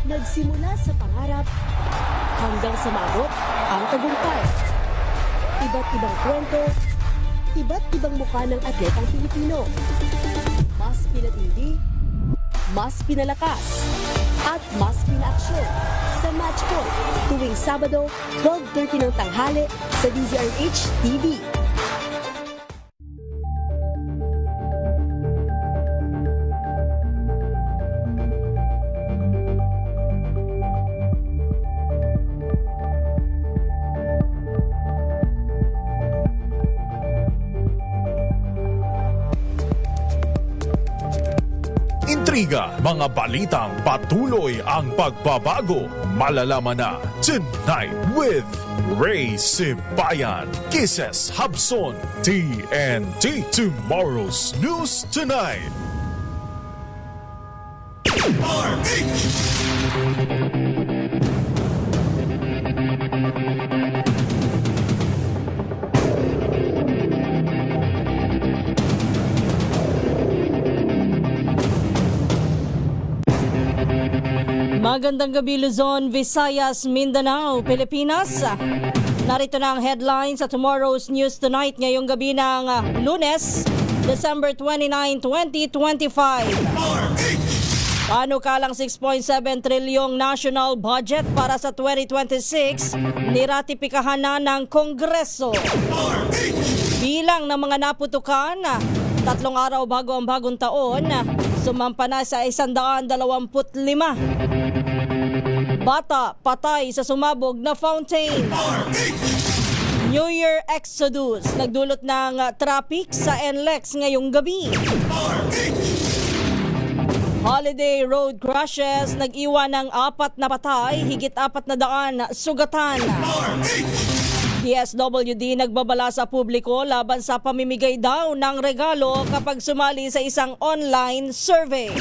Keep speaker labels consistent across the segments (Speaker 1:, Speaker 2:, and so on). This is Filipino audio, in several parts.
Speaker 1: Nagsimula sa pangarap hanggang sa maabot ang tagumpay. Iba't ibang kwento, iba't ibang mukha ng atletang Pilipino. Mas pinatindi, mas pinalakas, at mas pinaaksyon sa Match Point tuwing Sabado, 12:30 ng tanghali sa DZRH TV.
Speaker 2: Intriga, mga balitang patuloy ang pagbabago. Malalaman na Tonight with Ray Sibayan, Kisses Habson, TNT Tomorrow's News Tonight.
Speaker 3: Magandang gabi Luzon, Visayas, Mindanao, Pilipinas. Narito na ang headlines sa Tomorrow's News Tonight ngayong gabi ng Lunes, December 29, 2025. Panukalang 6.7 trilyong national budget para sa 2026 niratipikahan na ng Kongreso. Bilang ng mga naputukan, 3 araw bago ang bagong taon, sumampa na sa 125. Bata patay sa sumabog na fountain. New Year Exodus nagdulot ng traffic sa NLEX ngayong gabi. Holiday road crashes nag-iwan ng 4 na patay, higit 400 sugatan. DSWD nagbabala sa publiko laban sa pamimigay daw ng regalo kapag sumali sa isang online survey.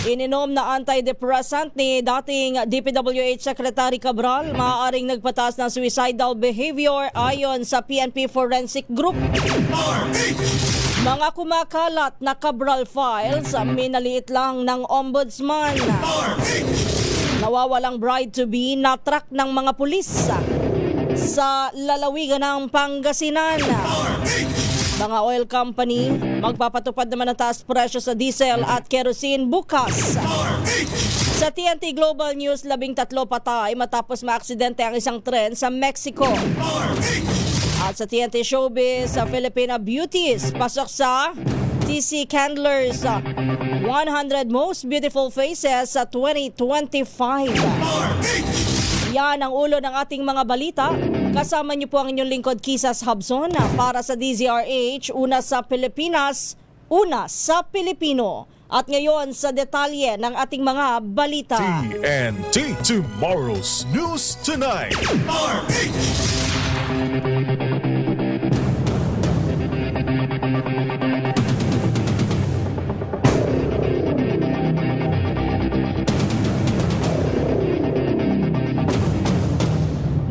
Speaker 3: Ininom na antidepressant ni dating DPWH Secretary Cabral, maaaring nagpataas ng suicidal behavior ayon sa PNP Forensic Group. Mga kumakalat na Cabral files, minaliit lang ng ombudsman. Nawawalang bride-to-be na truck ng mga pulis sa lalawigan ng Pangasinan. Mga oil company magpapatupad naman ng taas presyo sa diesel at kerosene bukas. Sa TNT Global News, 13 patay matapos maaksidente ang isang tren sa Mexico. At sa TNT Showbiz, sa Filipina Beauties, pasok sa TC Candler's 100 Most Beautiful Faces sa 2025. Yan ang ulo ng ating mga balita. Kasama niyo po ang inyong lingkod, Kisses Habson, para sa DZRH, una sa Pilipinas, una sa Pilipino. At ngayon sa detalye ng ating mga balita.
Speaker 2: TNT Tomorrow's News Tonight.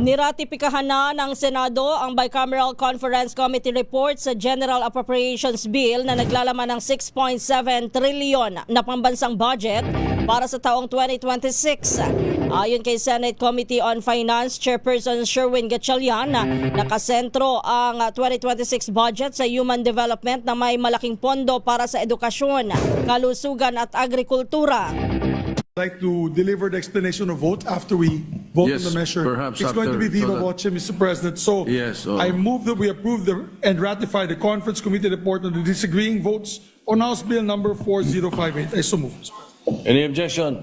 Speaker 3: Niratipikahan na ng Senado ang Bicameral Conference Committee report sa General Appropriations Bill na naglalaman ng 6.7 trilyon na pambansang budget para sa taong 2026. Ayon kay Senate Committee on Finance Chairperson Sherwin Gatchalian, nakasentro ang 2026 budget sa human development na may malaking pondo para sa edukasyon, kalusugan at agrikultura.
Speaker 4: I'd like to deliver the explanation of vote after we vote
Speaker 5: Yes,
Speaker 4: on the measure.
Speaker 5: perhaps
Speaker 4: It's going to be
Speaker 5: after,
Speaker 4: viva
Speaker 5: so that-
Speaker 4: voce, Mr. President. So
Speaker 5: Yes,
Speaker 4: I move that we approve and ratify the conference committee report on the disagreeing votes on House Bill number 4058. I so move, Mr. President.
Speaker 5: Any objection?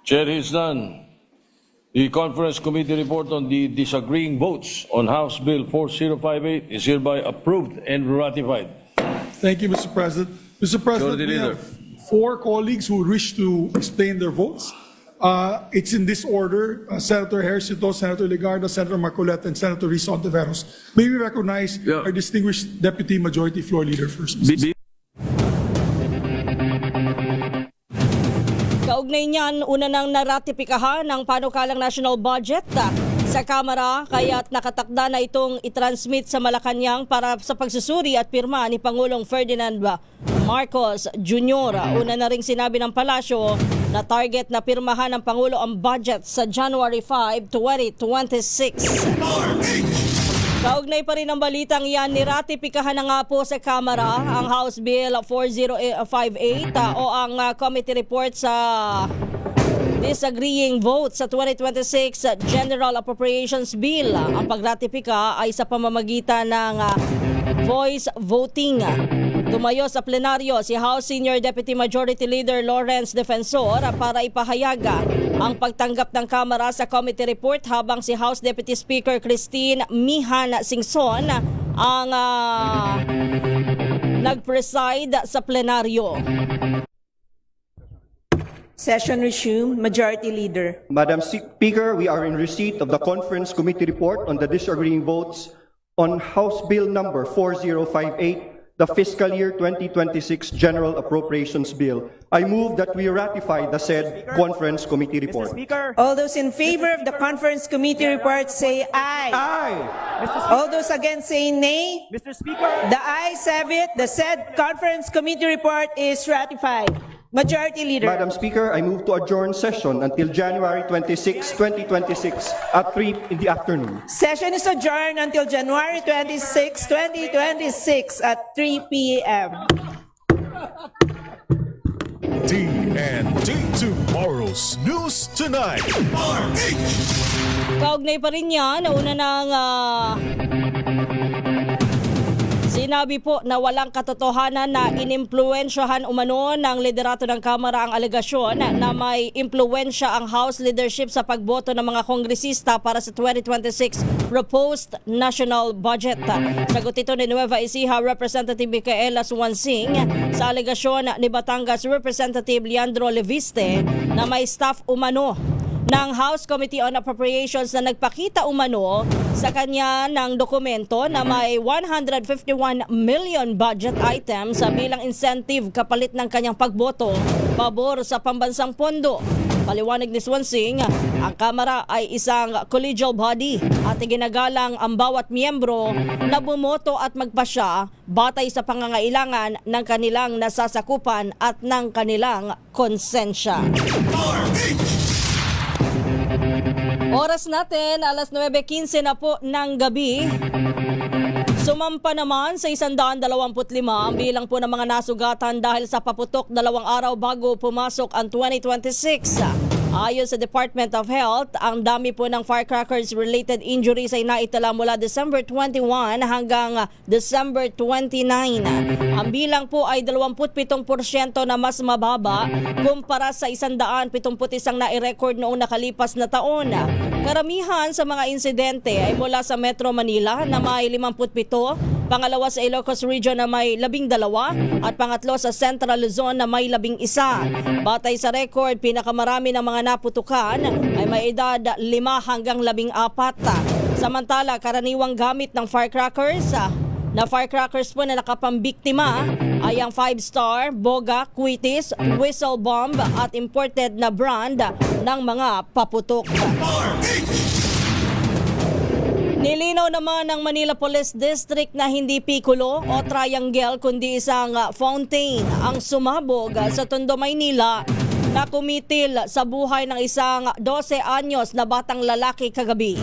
Speaker 5: Chair is none. The conference committee report on the disagreeing votes on House Bill 4058 is hereby approved and ratified.
Speaker 4: Thank you, Mr. President. Mr. President,
Speaker 5: Majority
Speaker 4: we
Speaker 5: Leader.
Speaker 4: have 4 colleagues who wish to explain their votes. It's in this order: Senator Hercito, Senator Legarda, Senator Marcoleta, and Senator Risa Ontiveros. May we recognize
Speaker 5: Yeah.
Speaker 4: our distinguished Deputy Majority Floor Leader first, Mr.
Speaker 3: Kaugnay niyan, una nang naratipikahan ng panukalang national budget sa Kamara, kaya't nakatakda na itong itransmit sa Malacanang para sa pagsusuri at pirma ni Pangulong Ferdinand Marcos Jr. Una na ring sinabi ng palasyo na target na pirmahan ng Pangulo ang budget sa January 5, 2026. Kaugnay pa rin ang balitang yan, niratipikahan na nga po sa Kamara ang House Bill 4058 o ang committee report sa disagreeing vote sa 2026 General Appropriations Bill. Ang pagratipika ay sa pamamagitan ng voice voting. Tumayo sa plenaryo si House Senior Deputy Majority Leader Lawrence Defensor para ipahayag ang pagtanggap ng Kamara sa committee report, habang si House Deputy Speaker Christine Mihan Singson ang nag-preside sa plenaryo.
Speaker 6: Session resumed. Majority Leader.
Speaker 7: Madam Speaker, we are in receipt of the Conference Committee report on the disagreeing votes on House Bill number 4058, the fiscal year 2026 General Appropriations Bill. I move that we ratify the said Conference Committee report.
Speaker 6: All those in favor of the Conference Committee report say aye.
Speaker 7: Aye.
Speaker 6: All those against say nay.
Speaker 8: Mr. Speaker,
Speaker 6: The ayes have it. The said Conference Committee report is ratified. Majority Leader.
Speaker 7: Madam Speaker, I move to adjourn session until January 26, 2026 at 3 in the afternoon.
Speaker 6: Session is adjourned until January 26, 2026 at 3 p.m.
Speaker 2: TNT Tomorrow's News Tonight.
Speaker 3: Kaugnay pa rin yan, una nang sinabi po na walang katotohanan na inimpluwensyahan umano ng liderato ng Kamara ang alegasyon na may impluwensya ang House leadership sa pagboto ng mga kongresista para sa 2026 proposed national budget. Sagot ito ni Nueva Ecija Representative Micaela Suwansing sa alegasyon ni Batangas Representative Leandro Leviste na may staff umano ng House Committee on Appropriations na nagpakita umano sa kanya ng dokumento na may 151 million budget items sa bilang incentive kapalit ng kanyang pagboto pabor sa pambansang pondo. Paliwanag ni Swansing, ang Kamara ay isang collegial body at ginagalang ang bawat miyembro na bumoto at magpasya batay sa pangangailangan ng kanilang nasasakupan at ng kanilang konsensya. Oras natin, alas 9:15 na po ng gabi. Sumampa naman sa 125 ang bilang po ng mga nasugatan dahil sa paputok 2 araw bago pumasok ang 2026. Ayon sa Department of Health, ang dami po ng firecrackers-related injuries ay naitala mula December 21 hanggang December 29. Ang bilang po ay 27% na mas mababa kumpara sa 171 na i-record noong nakalipas na taon. Karamihan sa mga insidente ay mula sa Metro Manila na may 57, pangalawa sa Ilocos Region na may 12 at pangatlo sa Central Luzon na may 11. Batay sa record, pinakamarami ng mga naputukan ay may edad 5 hanggang 14. Samantala, karaniwang gamit ng firecrackers po na nakapambiktima ay ang 5-star, boga, quitis, whistle bomb at imported na brand ng mga paputok. Nilinaw naman ng Manila Police District na hindi pikulo o triangle kundi isang fountain ang sumabog sa Tondo, Maynila na kumitil sa buhay ng isang 12 anyos na batang lalaki kagabi.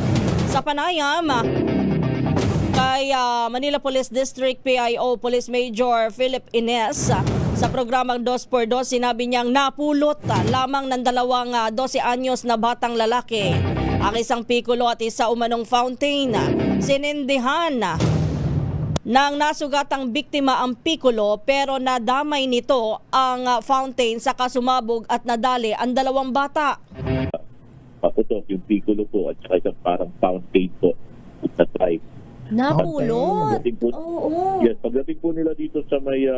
Speaker 3: Sa panayam kay Manila Police District PIO Police Major Philip Ines sa programang 2x2, sinabi niyang napulot lamang ng 12 anyos na batang lalaki ang isang pikulo at isa umanong fountain. Sinindihan ng nasugatang biktima ang pikulo pero nadamay nito ang fountain sa kasumabog at nadali ang 2 bata.
Speaker 9: Paputok yung piccolo po at saka isang parang fountain po sa tribe.
Speaker 3: Napulot?
Speaker 9: Oo. Yes, pagdating po nila dito sa may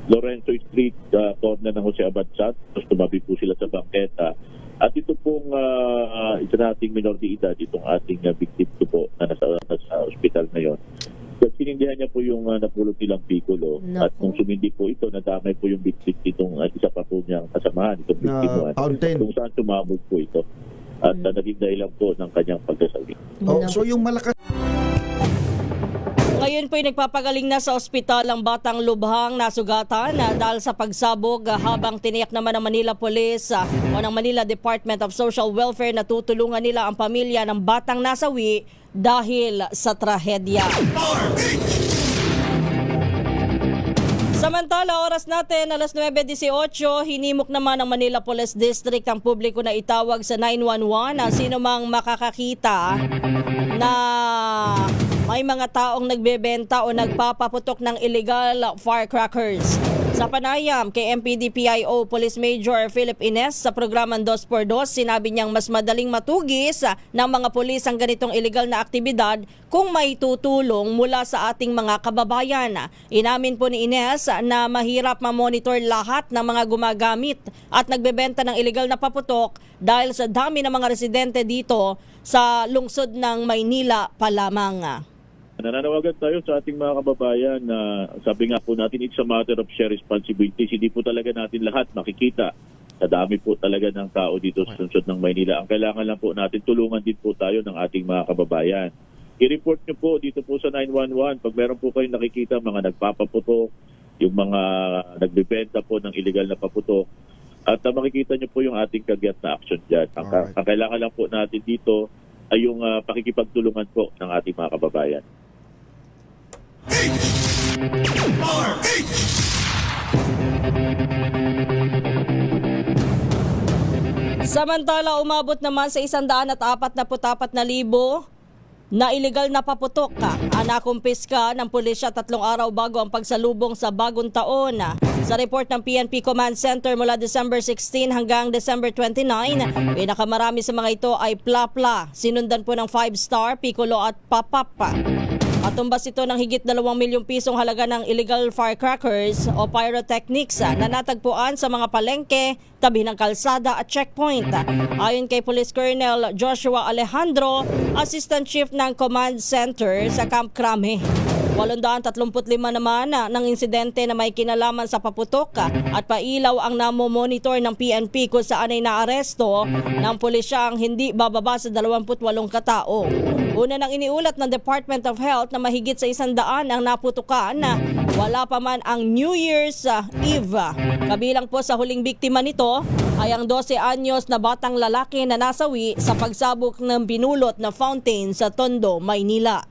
Speaker 9: Lorenzo Street, corner ng Jose Abad-Sat, tapos tumabi po sila sa bangketa. At ito pong isa nating minor de edad, itong ating victim po na nasa hospital ngayon. So, sinindihan niya po yung napulot nilang piccolo. At kung sumindi po ito, nadamay po yung victim itong isa pa po niyang kasamahan, itong victim one. Kung saan sumabog po ito. at naging dahilan po ng kanyang pagkasawi.
Speaker 8: Oh, so yung malakas
Speaker 3: Ngayon po'y nagpapagaling na sa ospital ang batang lubhang nasugatan dahil sa pagsabog habang tiniyak naman ng Manila Police o ng Manila Department of Social Welfare na tutulungan nila ang pamilya ng batang nasawi dahil sa trahedya. Samantala, oras natin, alas 9:18, hinimok naman ng Manila Police District ang publiko na itawag sa 911 ang sino mang makakakita na may mga taong nagbebenta o nagpapaputok ng illegal firecrackers. Sa panayam kay MPD-PIO Police Major Philip Ines sa programang 2x2, sinabi niyang mas madaling matugis ng mga pulis ang ganitong illegal na aktibidad kung may tutulong mula sa ating mga kababayan. Inamin po ni Ines na mahirap ma-monitor lahat ng mga gumagamit at nagbebenta ng illegal na paputok dahil sa dami ng mga residente dito sa lungsod ng Maynila pa lamang.
Speaker 9: Nananawagan tayo sa ating mga kababayan na sabi nga po natin, it's a matter of shared responsibilities. Hindi po talaga natin lahat makikita. Sa dami po talaga ng tao dito sa lungsod ng Maynila. Ang kailangan lang po natin, tulungan din po tayo ng ating mga kababayan. I-report nyo po dito po sa 911 pag meron po kayong nakikita mga nagpapaputok, yung mga nagbebenta po ng illegal na paputok. At makikita nyo po yung ating kagyat na action dyan. Ang kailangan lang po natin dito ay yung pakikipagtulungan po ng ating mga kababayan.
Speaker 3: Samantala, umabot naman sa 144,000 na illegal na paputok ang nakumpiska ng pulisya 3 araw bago ang pagsalubong sa bagong taon. Sa report ng PNP Command Center mula December 16 hanggang December 29, pinakamarami sa mga ito ay Plapla, sinundan po ng 5-star, Piccolo at Papap. Katumbas ito ng higit 2 milyong pisong halaga ng illegal firecrackers o pyrotechnics na natagpuan sa mga palengke, tabi ng kalsada at checkpoint. Ayon kay Police Colonel Joshua Alejandro, Assistant Chief ng Command Center sa Camp Crame, 835 naman ng insidente na may kinalaman sa paputok at pailaw ang namomonitor ng PNP kung saan ay naaresto ng pulisya ang hindi bababa sa 28 katao. Una nang iniulat ng Department of Health na mahigit sa 100 ang naputukan, wala pa man ang New Year's Eve. Kabilang po sa huling biktima nito ay ang 12 anyos na batang lalaki na nasawi sa pagsabog ng binulot na fountain sa Tondo, Maynila.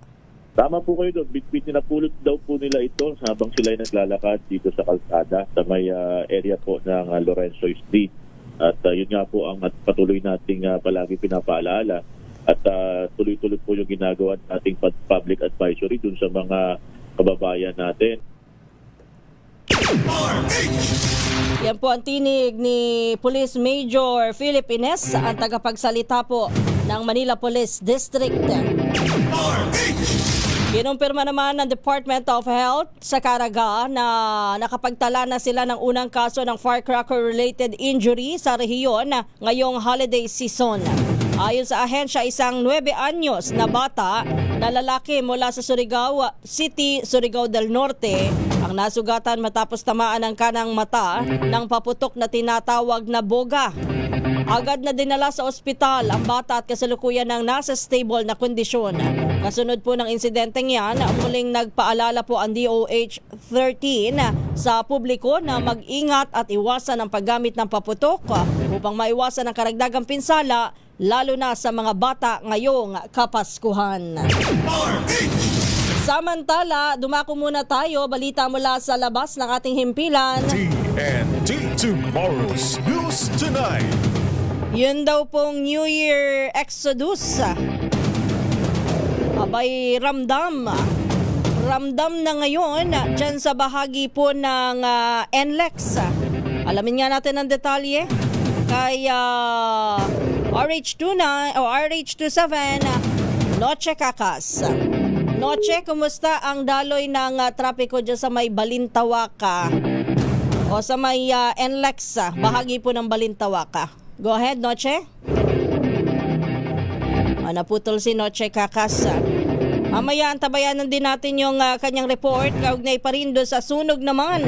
Speaker 9: Tama po kayo doon. Bitbit napulot daw po nila ito habang sila ay naglalakad dito sa kalsada sa may area po ng Lorenzo Street. At yun nga po ang patuloy nating palagi pinapaalala. At tuloy-tuloy po yung ginagawa nating public advisory dun sa mga kababayan natin.
Speaker 3: Yan po ang tinig ni Police Major Philip Ines, ang tagapagsalita po ng Manila Police District. Kinumpirma naman ng Department of Health sa Caraga na nakapagtala na sila ng unang kaso ng firecracker-related injury sa rehiyon ngayong holiday season. Ayon sa ahensya, isang 9 anyos na bata na lalaki mula sa Surigao City, Surigao del Norte ang nasugatan matapos tamaan ng kanang mata ng paputok na tinatawag na boga. Agad na dinala sa ospital ang bata at kasalukuyan ng nasa stable na kondisyon. Kasunod po ng insidenteng yan, muling nagpaalala po ang DOH-13 sa publiko na mag-ingat at iwasan ang paggamit ng paputok upang maiwasan ang karagdagang pinsala lalo na sa mga bata ngayong Kapaskuhan. Samantala, dumako muna tayo, balita mula sa labas ng ating himpilan.
Speaker 2: TNT Tomorrow's News Tonight.
Speaker 3: Yun daw pong New Year Exodus. Abay, ramdam na ngayon dyan sa bahagi po ng NLEX. Alamin nga natin ang detalye kay RH29 o RH27 Noche Kakas. Noche, kumusta ang daloy ng trapiko dyan sa may Balintawaka o sa may NLEX, bahagi po ng Balintawaka? Go ahead, Noche. Naputol si Noche Kakas. Mamaya antabayanan din natin yung kanyang report kaugnay pa rin doon sa sunog naman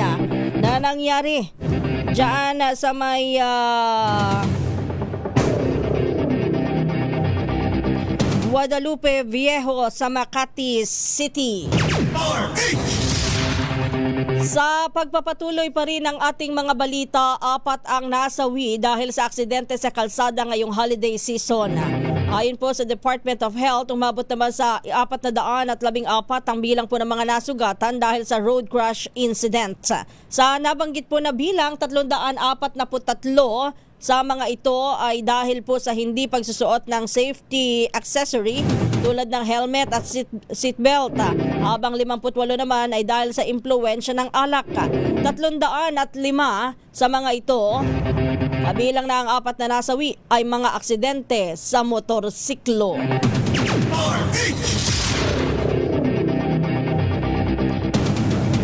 Speaker 3: na nangyari dyan sa may Guadalupe Viejo sa Makati City. Sa pagpapatuloy pa rin ng ating mga balita, 4 ang nasawi dahil sa aksidente sa kalsada ngayong holiday season. Ayon po sa Department of Health, umabot naman sa 414 ang bilang po ng mga nasugatan dahil sa road crash incident. Sa nabanggit po na bilang, 343 sa mga ito ay dahil po sa hindi pagsusuot ng safety accessory tulad ng helmet at seatbelt. Habang 58 naman ay dahil sa impluwensya ng alak. 305 sa mga ito, kabilang na ang 4 na nasawi ay mga aksidente sa motorsiklo.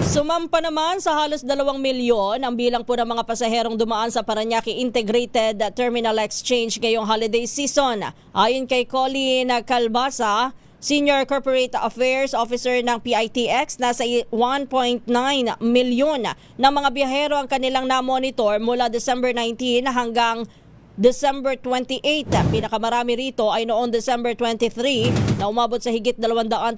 Speaker 3: Sumampa naman sa halos 2 milyon ang bilang po ng mga pasaherong dumaan sa Parañaque Integrated Terminal Exchange ngayong holiday season. Ayon kay Colleen Calbasa, Senior Corporate Affairs Officer ng PITX, nasa 1.9 milyon ng mga biyahero ang kanilang na-monitor mula December 19 hanggang December 28. Pinakamarami rito ay noong December 23 na umabot sa higit 231,000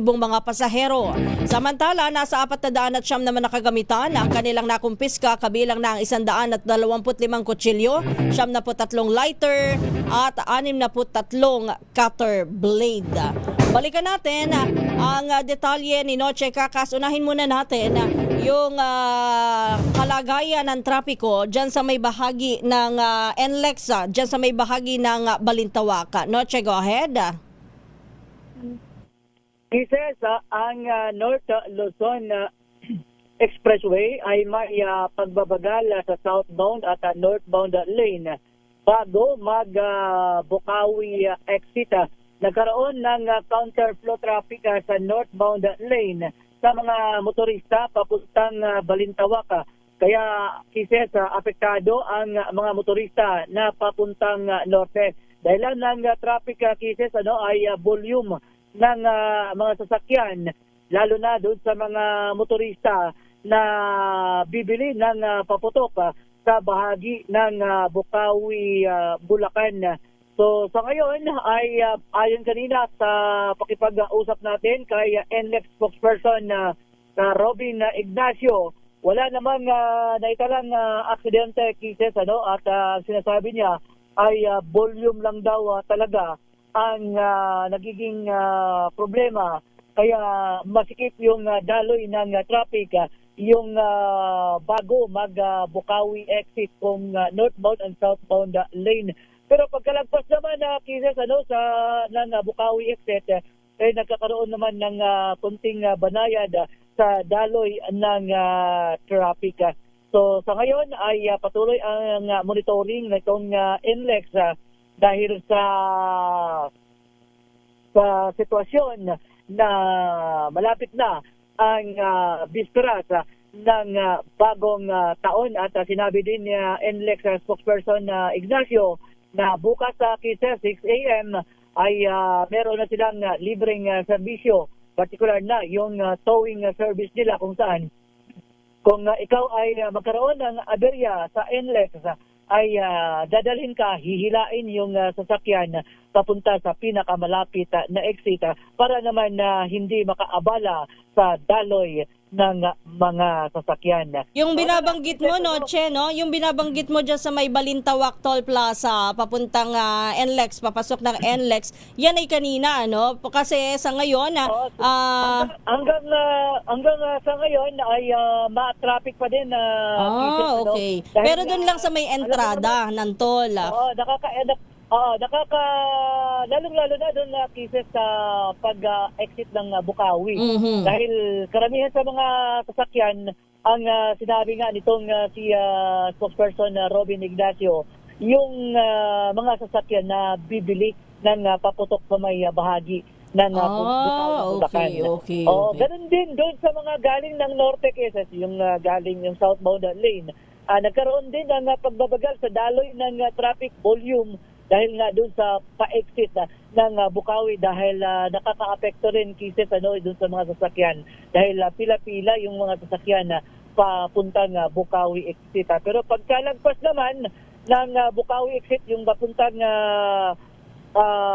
Speaker 3: mga pasahero. Samantala, nasa 409 naman nakagamitan ang kanilang nakumpiska, kabilang na ang 125 kutsilyo, 73 lighter at 63 cutter blade. Balikan natin ang detalye ni Noche Kakas. Unahin muna natin yung kalagayan ng trapiko dyan sa may bahagi ng NLEX, dyan sa may bahagi ng Balintawak. Noche, go ahead.
Speaker 8: Kisses, ang North Luzon Expressway ay may pagbabagal sa southbound at northbound lane bago mag-Bukawi exit. Nagkaroon ng counterflow traffic sa northbound lane sa mga motorista papuntang Balintawak. Kaya kisses, apektado ang mga motorista na papuntang norte. Dahilan ng traffic kisses ay volume ng mga sasakyan, lalo na doon sa mga motorista na bibili ng paputok sa bahagi ng Bukawi, Bulacan. So sa ngayon ay ayon kanina sa pakipag-usap natin kay NLEX spokesperson na Robin Ignacio, wala namang naitalang aksidente cases at sinasabi niya ay volume lang daw talaga ang nagiging problema, kaya masikip yung daloy ng traffic yung bago mag-Bukawi exit kung northbound and southbound lane. Pero pagkalagpas naman cases sa ng Bukawi exit nagkakaroon naman ng kunting banayad sa daloy ng traffic. So sa ngayon ay patuloy ang monitoring nitong NLEX dahil sa sitwasyon na malapit na ang bisperas ng bagong taon, at sinabi din ni NLEX spokesperson Ignacio na bukas sa 6 a.m. ay meron na silang libreng serbisyo, particular na yung towing service nila, kung saan kung ikaw ay magkaroon ng aberya sa NLEX ay dadalhin ka, hihilain yung sasakyan papunta sa pinakamalapit na exit para naman hindi makaabala sa daloy ng mga sasakyan.
Speaker 3: Yung binabanggit mo, Noche, no? Yung binabanggit mo dyan sa may Balintawak Toll Plaza, papuntang NLEX, papasok ng NLEX, yan ay kanina, no? Kasi sa ngayon,
Speaker 8: hanggang sa ngayon ay ma-traffic pa din.
Speaker 3: Okay. Pero doon lang sa may entrada ng toll.
Speaker 8: Lalong-lalo na doon cases sa pag-exit ng Bukawi.
Speaker 3: Mhm.
Speaker 8: Dahil karamihan sa mga sasakyan, ang sinabi nga nitong si spokesperson Robin Ignacio, yung mga sasakyan na bibili ng paputok sa may bahagi ng Bulacan.
Speaker 3: Okay.
Speaker 8: Ganun din doon sa mga galing ng norte cases, yung galing yung southbound lane. Nagkaroon din ng pagbabagal sa daloy ng traffic volume dahil nga doon sa pa-exit ng Bukawi, dahil nakaka-apekto rin cases doon sa mga sasakyan dahil pila-pila yung mga sasakyan papuntang Bukawi exit. Pero pagkalagpas naman ng Bukawi exit, yung papuntang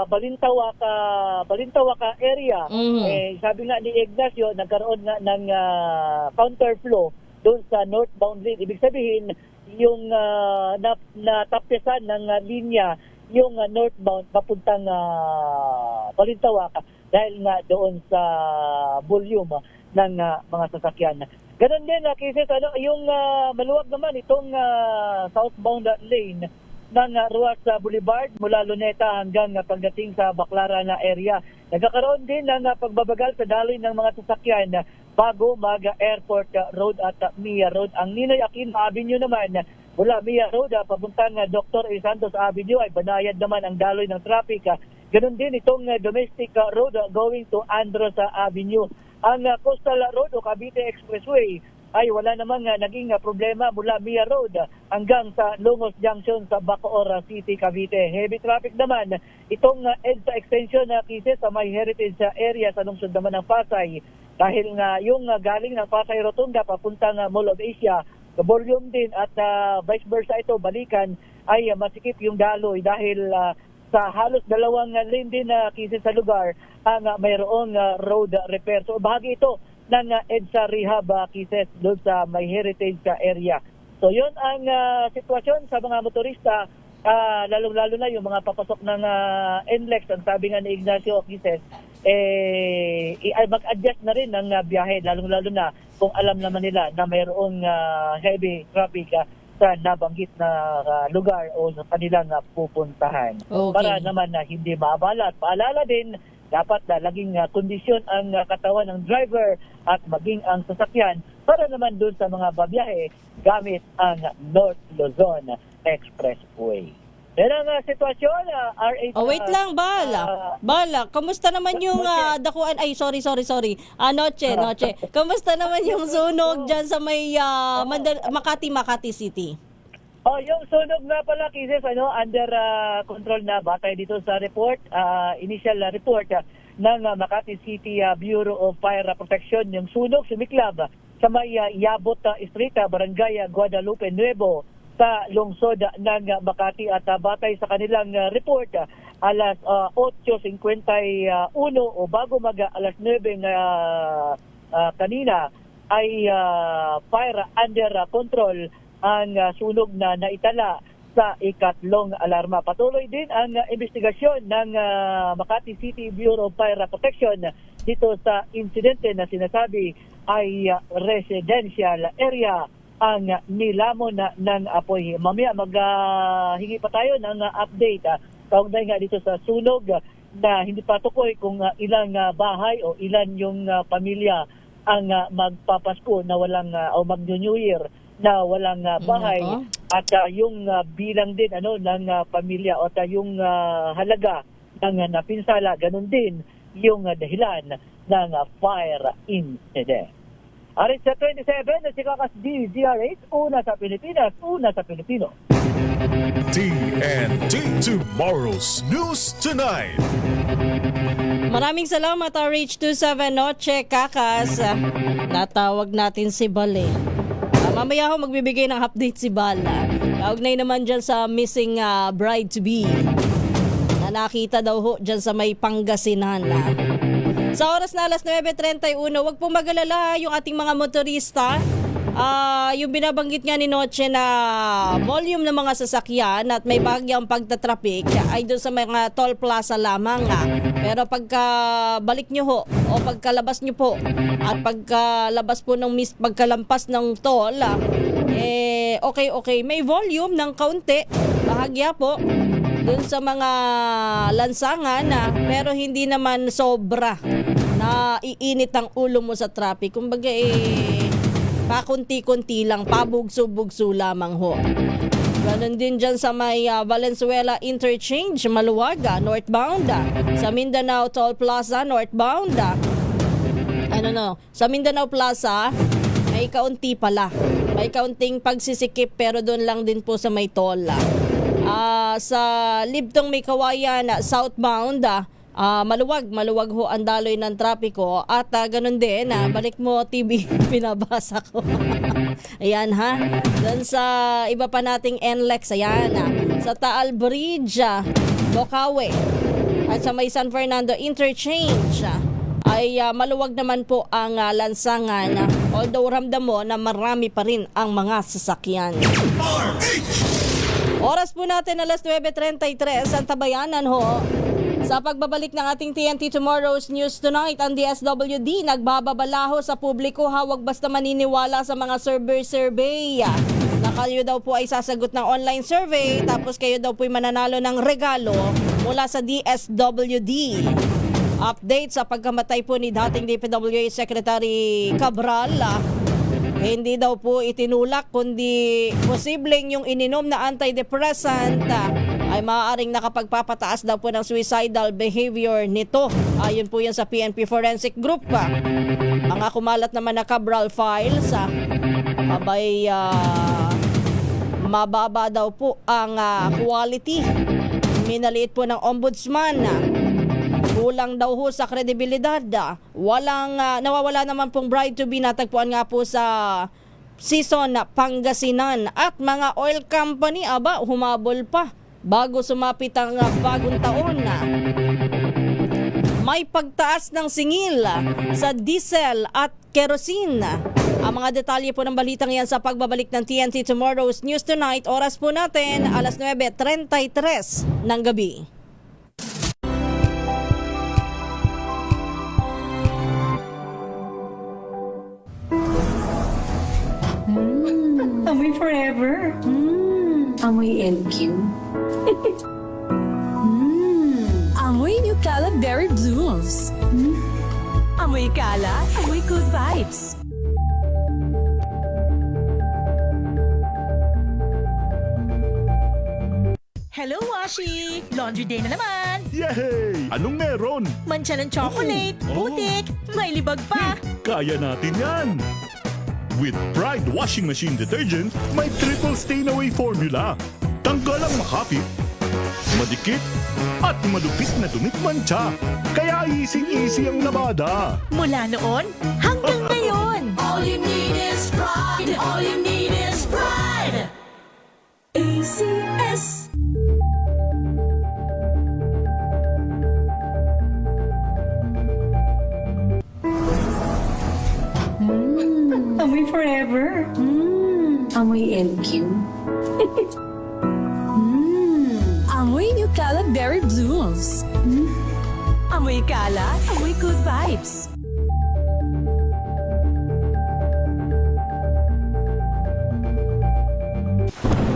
Speaker 8: Balintawak area. Sabi nga ni Ignacio, nagkaroon nga ng counterflow doon sa northbound lane. Ibig sabihin, yung natapyasan ng linya yung northbound papuntang Balintawak dahil nga doon sa volume ng mga sasakyan. Ganon din, cases, yung maluwag naman itong southbound lane ng Ruas Boulevard mula Luneta hanggang pagdating sa Baclaran area. Nagkakaroon din ng pagbabagal sa daloy ng mga sasakyan bago mag-Airport Road at Mia Road. Ang Ninoy Aquino Avenue naman mula Mia Road papuntang Dr. A. Santos Avenue ay banayad naman ang daloy ng traffic. Ganon din itong domestic road going to Andros Avenue. Ang Coastal Road o Cavite Expressway ay wala namang naging problema mula Mia Road hanggang sa Lungos Junction sa Bacoor City, Cavite. Heavy traffic naman itong EDSA extension na cases sa may heritage area sa lungsod naman ng Pasay dahil nga yung galing ng Pasay Rotunda papuntang Mall of Asia, volume din at vice versa ito, balikan ay masikip yung daloy dahil sa halos dalawang lane din na cases sa lugar ang mayroong road repair. So bahagi ito ng EDSA rehab cases doon sa may heritage area. So yun ang sitwasyon sa mga motorista, lalong-lalo na yung mga papasok ng NLEX. Ang sabi nga ni Ignacio cases, mag-adjust na rin ng biyahe, lalong-lalo na kung alam naman nila na mayroong heavy traffic sa nabanggit na lugar o sa kanilang pupuntahan.
Speaker 3: Okay.
Speaker 8: Para naman na hindi maabala. At paalala din, dapat laging kondisyon ang katawan ng driver at maging ang sasakyan para naman doon sa mga babiyahe gamit ang North Luzon Expressway. Yan ang sitwasyon.
Speaker 3: Wait lang, Bala. Kamusta naman yung dakuan? Ay, sorry. Noche. Kamusta naman yung sunog dyan sa may Makati City?
Speaker 8: Yung sunog na pala cases under control na batay dito sa report, initial report ng Makati City Bureau of Fire Protection. Yung sunog sumiklab sa may Yabot Street, Barangay Guadalupe Nuevo sa lungsod ng Makati at batay sa kanilang report alas 8:51 o bago mag alas 9 kanina ay fire under control ang sunog na naitala sa ikatlong alarma. Patuloy din ang investigasyon ng Makati City Bureau of Fire Protection dito sa insidente na sinasabi ay residential area ang nilamon ng apoy. Mamaya maghingi pa tayo ng update kaugnay nga dito sa sunog na hindi pa tukoy kung ilang bahay o ilan yung pamilya ang magpapasko na walang o mag-New Year na walang bahay at yung bilang din ng pamilya o yung halaga ng napinsala, ganun din yung dahilan ng fire incident. Arit sa 27 na si Kakas DZRH, una sa Pilipinas, una sa Pilipino.
Speaker 2: TNT Tomorrow's News Tonight.
Speaker 3: Maraming salamat, RH27 Noche, Kakas. Natawag natin si Bale. Mamaya ako magbibigay ng update si Bala. Kaugnay naman dyan sa missing bride-to-be na nakita daw ho dyan sa may Pangasinan. Sa oras na alas 9:31, wag po mag-alala yung ating mga motorista. Yung binabanggit nga ni Noche na volume ng mga sasakyan at may bagyang pagtatrafik ay doon sa mga toll plaza lamang. Pero pagka balik nyo ho o pagkalabas nyo po at pagkalabas po ng pagkalampas ng toll, okay. May volume ng kaunti, bahagya po doon sa mga lansangan pero hindi naman sobra na iinit ang ulo mo sa traffic. Kumbaga pakunti-kunti lang, pabugso-bugso lamang ho. Ganon din dyan sa may Valenzuela Interchange, maluwag, northbound. Sa Mindanao Toll Plaza, northbound. Sa Mindanao Plaza, may kaunti pala. May kaunting pagsisikip pero doon lang din po sa may toll. Sa Libtong May Kawayan, southbound, maluwag ho ang daloy ng trapiko at ganun din, balik mo TV, pinabasa ko. Ayan doon sa iba pa nating NLEX, ayan, sa Taal Bridge, Bocaue, At sa may San Fernando Interchange ay maluwag naman po ang lansangan. Although ramdam mo na marami pa rin ang mga sasakyan. Oras po natin alas 9:33 ang tabayanan ho. Sa pagbabalik ng ating TNT Tomorrow's News Tonight, ang DSWD nagbababalaho sa publiko, hawag basta maniniwala sa mga survey. Na kayo daw po ay sasagot ng online survey, tapos kayo daw po ay mananalo ng regalo mula sa DSWD. Update sa pagkamatay po ni dating DPWH Secretary Cabral. Hindi daw po itinulak, kundi posibleng yung ininom na antidepressant ay maaaring nakapagpapataas daw po ng suicidal behavior nito. Ayon po yan sa PNP Forensic Group. Mga kumalat naman na Cabral files, abay mababa daw po ang quality. Minaliit po ng ombudsman. Kulang daw ho sa kredibilidad. Nawawala naman pong bride to be, natagpuan nga po sa Season Pangasinan. At mga oil company, humabol pa bago sumapit ang bagong taon. May pagtaas ng singil sa diesel at kerosene. Ang mga detalye po ng balitang yan sa pagbabalik ng TNT Tomorrow's News Tonight. Oras po natin, alas 9:33 ng gabi.
Speaker 10: Amoy forever. Amoy LQ. Amoy New Cala Berry Blooms. Amoy Cala, amoy good vibes.
Speaker 11: Hello, Washi! Laundry day na naman!
Speaker 2: Yay! Anong meron?
Speaker 11: Mancha ng chocolate, putik, may libag pa!
Speaker 2: Kaya natin yan! With Pride Washing Machine Detergent, may triple stain-away formula. Tanggal ang makapit, madikit, at malupit na dumit mancha. Kaya easy-easy ang labada.
Speaker 11: Mula noon hanggang ngayon!
Speaker 10: All you need is pride. All you need is pride. ACS. Amoy forever. Amoy LQ. Amoy New Cala Berry Blooms. Amoy Cala, amoy good vibes.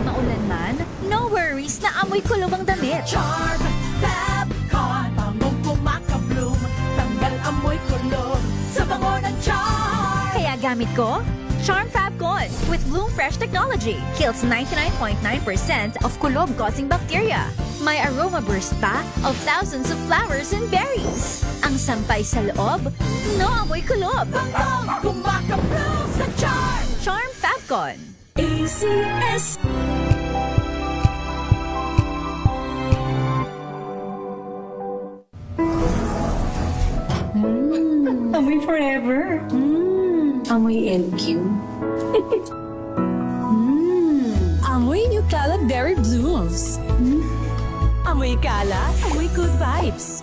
Speaker 11: Maulan man, no worries na amoy kulong ang damit.
Speaker 10: Charm Fabcon, bangong kumakabloom, tanggal amoy kulong sa bango ng charm.
Speaker 11: Kaya gamit ko, Charm Fabcon with Bloom Fresh technology. Kills 99.9% of kulob-causing bacteria. May aroma burst pa of thousands of flowers and berries. Ang sampay sa loob, no amoy kulob.
Speaker 10: Bangong kumakabloom sa charm.
Speaker 11: Charm Fabcon.
Speaker 10: ACS. Amoy forever. Amoy LQ. Amoy New Cala Berry Blooms. Amoy Cala, amoy good vibes.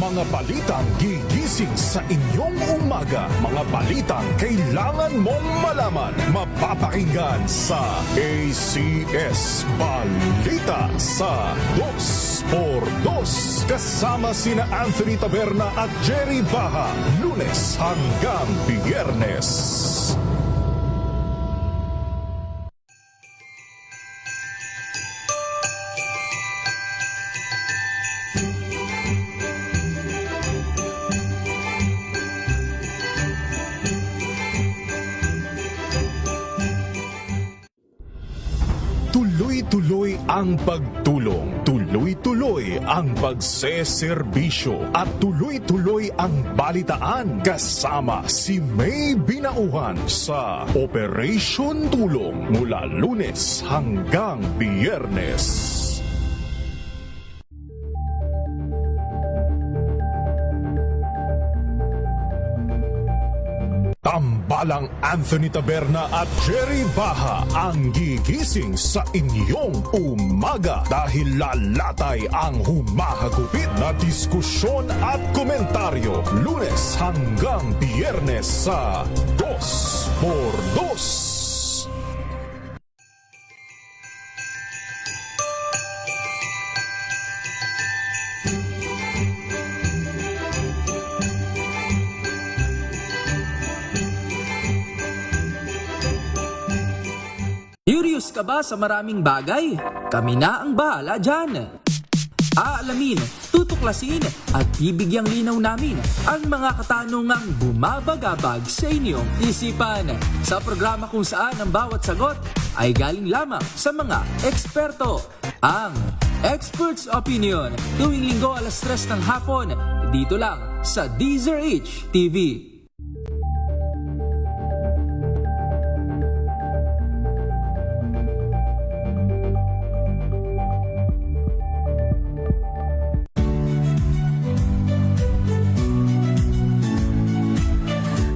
Speaker 2: Mga balitang gigising sa inyong umaga. Mga balitang kailangan mong malaman. Mapapakinggan sa ACS Balita sa 2x2. Kasama sina Anthony Taberna at Jerry Baha. Lunes hanggang Biyernes. Tuloy-tuloy ang pagtulong, tuloy-tuloy ang pagseserbisyo at tuloy-tuloy ang balitaan kasama si May Binauhan sa Operation Tulong mula Lunes hanggang Biyernes.
Speaker 12: Tambalang Anthony Taberna at Jerry Baha ang gigising sa inyong umaga dahil lalatay ang humahagupit na diskusyon at komentaryo Lunes hanggang Biyernes sa 2x2.
Speaker 13: Curious ka ba sa maraming bagay? Kami na ang bahala dyan. Aalamin, tutuklasin at bibigyang linaw namin ang mga katanungang bumabagabag sa inyong isipan. Sa programa kung saan ang bawat sagot ay galing lamang sa mga eksperto. Ang Expert's Opinion, tuwing linggo 3:00 ng hapon, dito lang sa DZRH TV.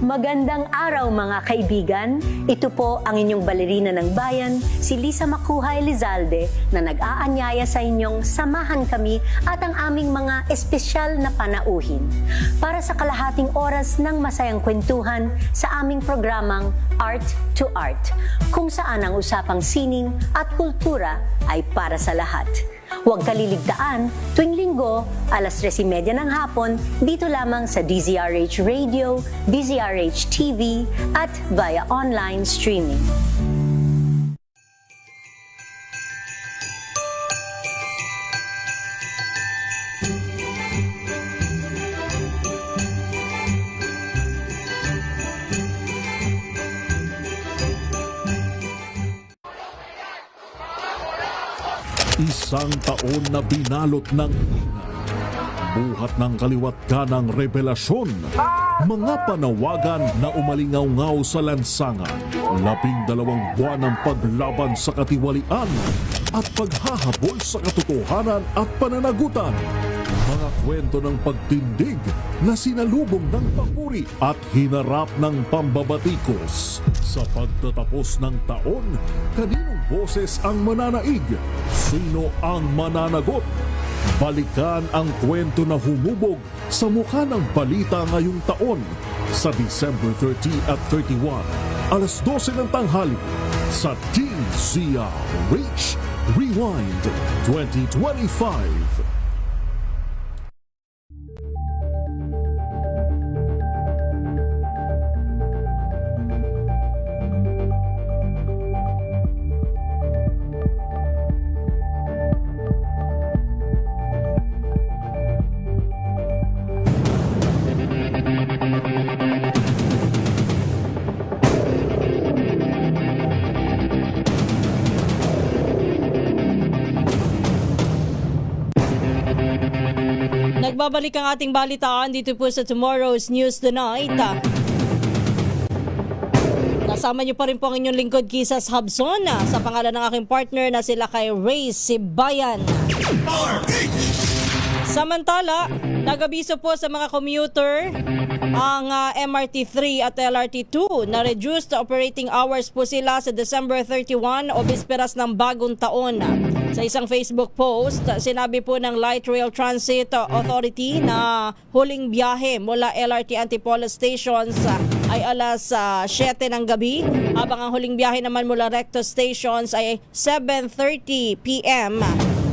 Speaker 14: Magandang araw mga kaibigan. Ito po ang inyong balerina ng bayan, si Lisa Makuha Elizalde, na nag-aanyaya sa inyong samahan kami at ang aming mga espesyal na panauhin para sa kalahating oras ng masayang kwentuhan sa aming programang Art to Art, kung saan ang usapang sining at kultura ay para sa lahat. Huwag kaliligtaan, tuwing linggo, 3:30 ng hapon, dito lamang sa DZRH Radio, DZRH TV, at via online streaming.
Speaker 12: Isang taon na binalot ng ingay, buhat ng kaliwat ka ng revelasyon, mga panawagan na umalingaw-ngaw sa lansangan, 12 buwan ng paglaban sa katiwalian at paghahabol sa katotohanan at pananagutan. Mga kwento ng pagtindig na sinalubong ng papuri at hinarap ng pambabatikos. Sa pagtatapos ng taon, kaninong boses ang mananaig? Sino ang mananagot? Balikan ang kwento na humubog sa mukha ng balita ngayong taon sa December 30 at 31, 12:00 ng tanghali sa DZRH Rewind 2025.
Speaker 3: Nagbabalik ang ating balitaan dito po sa Tomorrow's News Tonight. Kasama niyo pa rin po ang inyong lingkod, Kisas Habson, sa pangalan ng aking partner na sila kay Ray Sibayan. Samantala, nag-abiso po sa mga commuter ang MRT3 at LRT2 na reduced operating hours po sila sa December 31 o bisperas ng bagong taon. Sa isang Facebook post, sinabi po ng Light Rail Transit Authority na huling biyahe mula LRT Antipolo Stations ay 7 ng gabi, habang ang huling biyahe naman mula Recto Stations ay 7:30 p.m.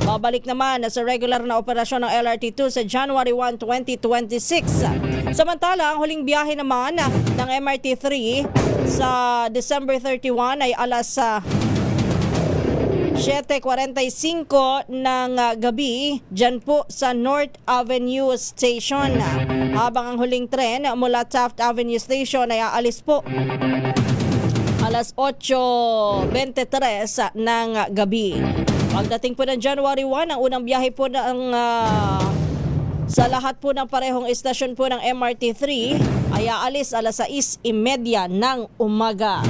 Speaker 3: Babalik naman sa regular na operasyon ng LRT2 sa January 1, 2026. Samantala, ang huling biyahe naman ng MRT3 sa December 31 ay 7:45 ng gabi dyan po sa North Avenue Station. Habang ang huling tren mula Taft Avenue Station ay aalis po 8:23 ng gabi. Pagdating po ng January 1, ang unang biyahe po ng sa lahat po ng parehong estasyon po ng MRT3 ay aalis 6:30 ng umaga.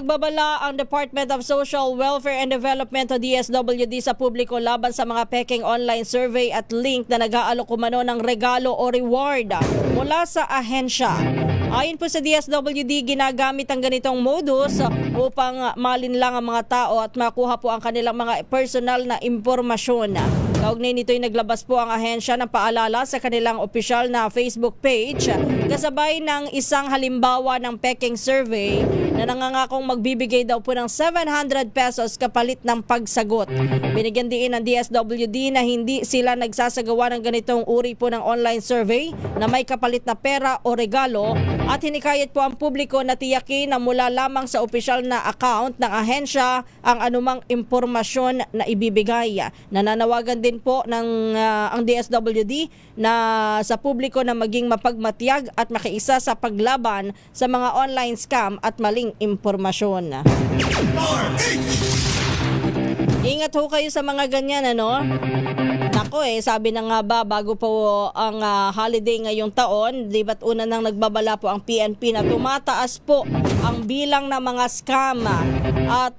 Speaker 3: Nagbabala ang Department of Social Welfare and Development o DSWD sa publiko laban sa mga peking online survey at link na nag-aalok umano ng regalo o reward mula sa ahensya. Ayon po sa DSWD, ginagamit ang ganitong modus upang malinlang ang mga tao at makuha po ang kanilang mga personal na impormasyon. Kaugnay nito'y naglabas po ang ahensya ng paalala sa kanilang opisyal na Facebook page kasabay ng isang halimbawa ng peking survey na nangangakong magbibigay daw po ng 700 pesos kapalit ng pagsagot. Binigyan din ng DSWD na hindi sila nagsasagawa ng ganitong uri po ng online survey na may kapalit na pera o regalo at hinikayat po ang publiko na tiyakin na mula lamang sa opisyal na account ng ahensya ang anumang impormasyon na ibibigay. Nananawagan din po ng ang DSWD na sa publiko na maging mapagmatiyag at makiisa sa paglaban sa mga online scam at maling impormasyon. Ingat ho kayo sa mga ganyan, ano? Nako sabi na nga ba bago po ang holiday ngayong taon, di ba't una nang nagbabala po ang PNP na tumataas po ang bilang ng mga scam at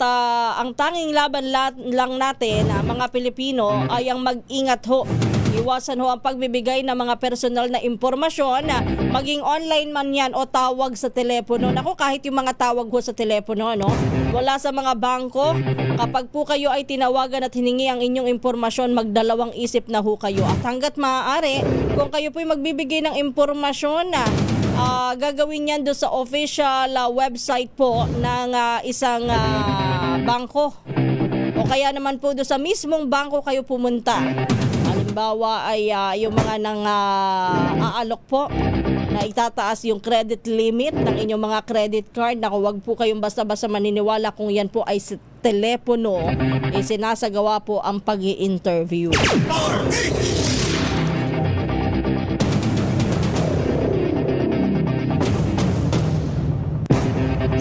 Speaker 3: ang tanging laban lang natin mga Pilipino ay ang mag-ingat ho. Iwasan ho ang pagbibigay ng mga personal na impormasyon, maging online man yan o tawag sa telepono. Naku, kahit yung mga tawag ho sa telepono, no? Wala sa mga bangko. Kapag po kayo ay tinawagan at hiningi ang inyong impormasyon, magdalawang isip na ho kayo. At hanggat maaari, kung kayo po ay magbibigay ng impormasyon, gagawin yan doon sa official website po ng isang bangko. O kaya naman po doon sa mismong bangko kayo pumunta. Halimbawa ay yung mga aalok po na itataas yung credit limit ng inyong mga credit card. Naku, wag po kayong basta-basta maniniwala kung yan po ay sa telepono. Sinasagawa po ang pag-i-interview.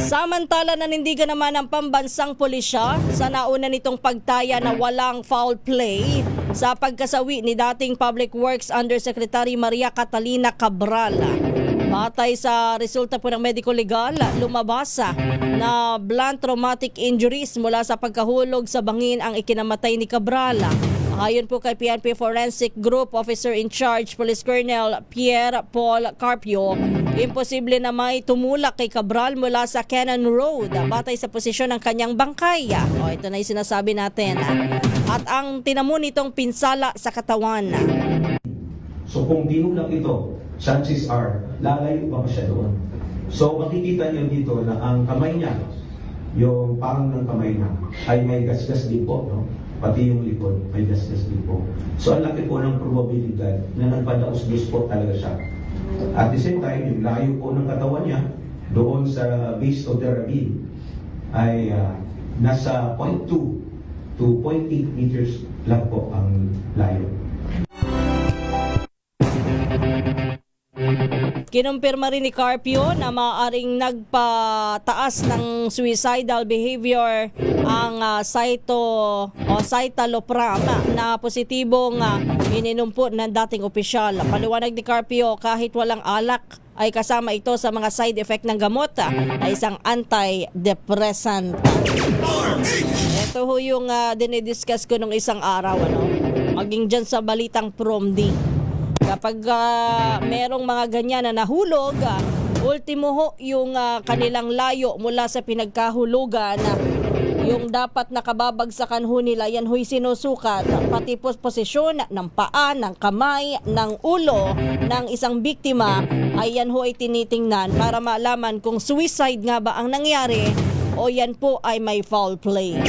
Speaker 3: Samantala, nanindigan naman ang pambansang pulisya sa nauna nitong pagtaya na walang foul play sa pagkasawi ni dating Public Works Undersecretary Maria Catalina Cabral. Batay sa resulta po ng medical legal, lumabas na blunt traumatic injuries mula sa pagkahulog sa bangin ang ikinamatay ni Cabral. Ayon po kay PNP Forensic Group Officer in Charge Police Colonel Pierre Paul Carpio, imposible na may tumulak kay Cabral mula sa Cannon Road batay sa posisyon ng kanyang bangkay. Ito na yung sinasabi natin. At ang tinamo nitong pinsala sa katawan.
Speaker 15: So kung tinulak ito, chances are lalayo pa siya doon. So makikita niyo dito na ang kamay niya, yung parang ng kamay niya, ay may gasgas din po, no? Pati yung likod, may gasgas din po. So ang laki po ng probabilidad na nagpadaos-dos po talaga siya. At the same time, yung layo po ng katawan niya, doon sa base of the ravine, ay nasa 0.2 to 0.8 meters lang po ang layo.
Speaker 3: Kinumpirma rin ni Carpio na maaaring nagpataas ng suicidal behavior ang citalopram na positibong ininom po ng dating opisyal. Paliwanag ni Carpio, kahit walang alak ay kasama ito sa mga side effect ng gamot na isang antidepressant. Ito ho yung dinidiscuss ko nung isang araw, maging dyan sa balitang prom D. Kapag merong mga ganyan na nahulog, ultimo ho yung kanilang layo mula sa pinagkahulugan, yung dapat nakababagsakan ho nila, yan ho'y sinusukat, pati po posisyon ng paa, ng kamay, ng ulo ng isang biktima, ay yan ho ay tinitingnan para malaman kung suicide nga ba ang nangyari o yan po ay may foul play.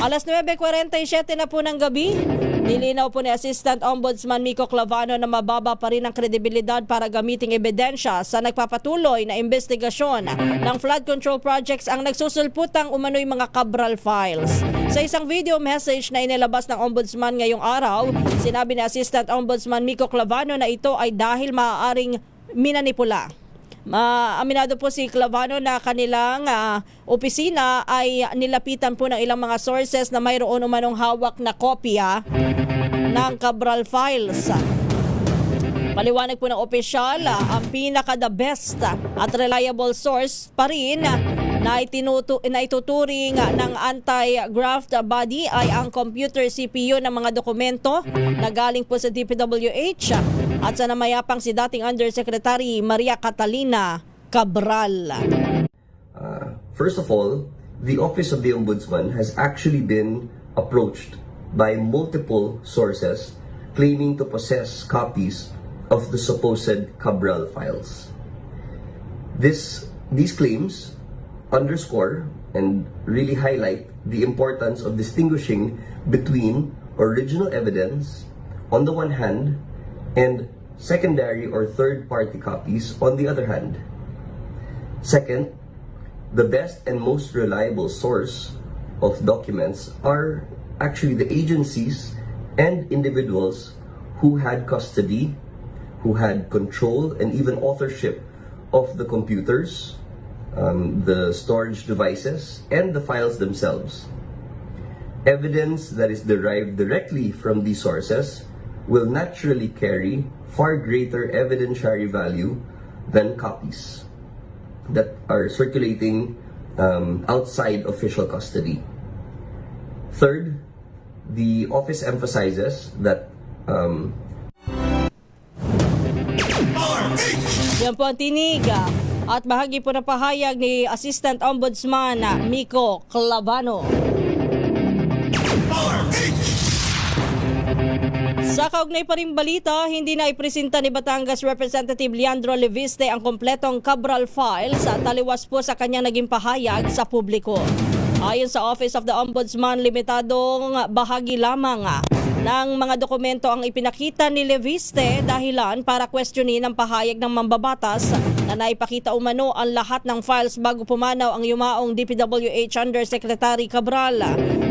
Speaker 3: Alas 9:47 na po ng gabi, nilinaw po ni Assistant Ombudsman Miko Clavano na mababa pa rin ang kredibilidad para gamiting ebidensya sa nagpapatuloy na investigasyon ng flood control projects ang nagsusulputang umano'y mga Cabral files. Sa isang video message na inilabas ng Ombudsman ngayong araw, sinabi ni Assistant Ombudsman Miko Clavano na ito ay dahil maaaring minanipula. Aminado po si Clavano na kanilang opisina ay nilapitan po ng ilang mga sources na mayroon umanong hawak na kopya ng Cabral files. Paliwanag po ng opisyal, ang pinaka-the best at reliable source pa rin na ituturing ng anti-graft body ay ang computer CPU ng mga dokumento na galing po sa DPWH at sa namayapang si dating Undersecretary Maria Catalina Cabral.
Speaker 16: First of all, the Office of the Ombudsman has actually been approached by multiple sources claiming to possess copies of the supposed Cabral files. These claims underscore and really highlight the importance of distinguishing between original evidence on the one hand and secondary or third-party copies on the other hand. Second, the best and most reliable source of documents are actually the agencies and individuals who had custody, who had control and even authorship of the computers, the storage devices, and the files themselves. Evidence that is derived directly from these sources will naturally carry far greater evidentiary value than copies that are circulating outside official custody. Third, the office emphasizes that
Speaker 3: Yan po ang tinig at bahagi po na pahayag ni Assistant Ombudsman Miko Clavano. Sa kaugnay pa rin balita, hindi na ipresenta ni Batangas Representative Leandro Leviste ang kompletong Cabral files at taliwas po sa kanyang naging pahayag sa publiko. Ayon sa Office of the Ombudsman, limitadong bahagi lamang ng mga dokumento ang ipinakita ni Leviste dahilan para questionin ang pahayag ng mambabatas na naipakita umano ang lahat ng files bago pumanaw ang yumaong DPWH Undersecretary Cabral.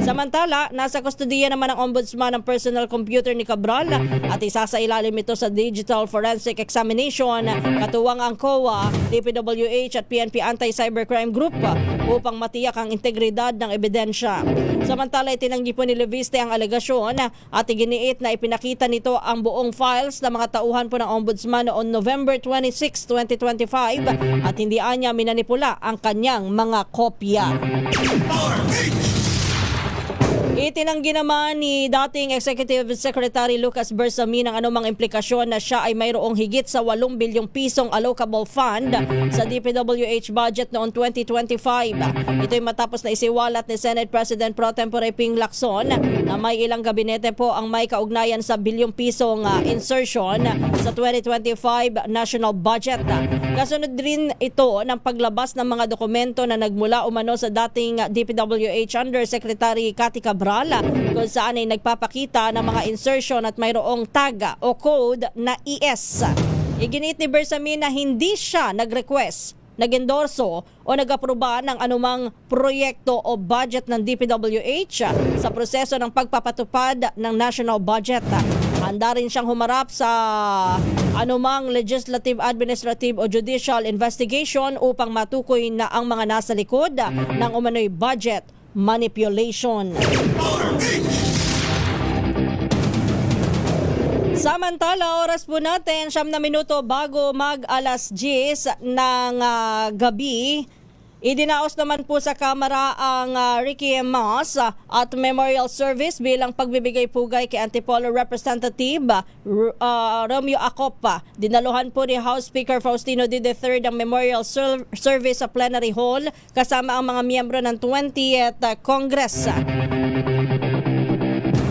Speaker 3: Samantala, nasa kustudiya naman ng Ombudsman ang personal computer ni Cabral at isasailalim ito sa Digital Forensic Examination katuwang ang COA, DPWH at PNP Anti-Cybercrime Group upang matiyak ang integridad ng ebidensya. Samantala, itinanggi po ni Leviste ang alegasyon at iginiit na ipinakita nito ang buong files ng mga tauhan po ng Ombudsman noong November 26, 2025 at hindi anya minanipula ang kanyang mga kopya. Itinanggi naman ni dating Executive Secretary Lucas Bersamin ang anumang implikasyon na siya ay mayroong higit sa 8 bilyong pisong allocable fund sa DPWH budget noong 2025. Ito'y matapos na isiwalat ni Senate President Pro Tempore Ping Lacson na may ilang gabinete po ang may kaugnayan sa bilyong pisong insertion sa 2025 national budget. Kasunod rin ito ng paglabas ng mga dokumento na nagmula umano sa dating DPWH Undersecretary Cathy Cabral kung saan ay nagpapakita ng mga insertion at mayroong tag o code na ES. Iginit ni Bersamin na hindi siya nag-request, nag-endorso o nag-aproba ng anumang proyekto o budget ng DPWH sa proseso ng pagpapatupad ng national budget. Handa rin siyang humarap sa anumang legislative, administrative o judicial investigation upang matukoy na ang mga nasa likod ng umano'y budget manipulation. Samantala, oras po natin 9 na minuto bago mag-alas 10 ng gabi. Idinaos naman po sa Kamara ang Ricky M. Mas at memorial service bilang pagbibigay pugay kay Antipolo Representative Romeo Acopa. Dinaluhan po ni House Speaker Faustino D. III ang memorial service sa plenary hall kasama ang mga miyembro ng 20th Congress.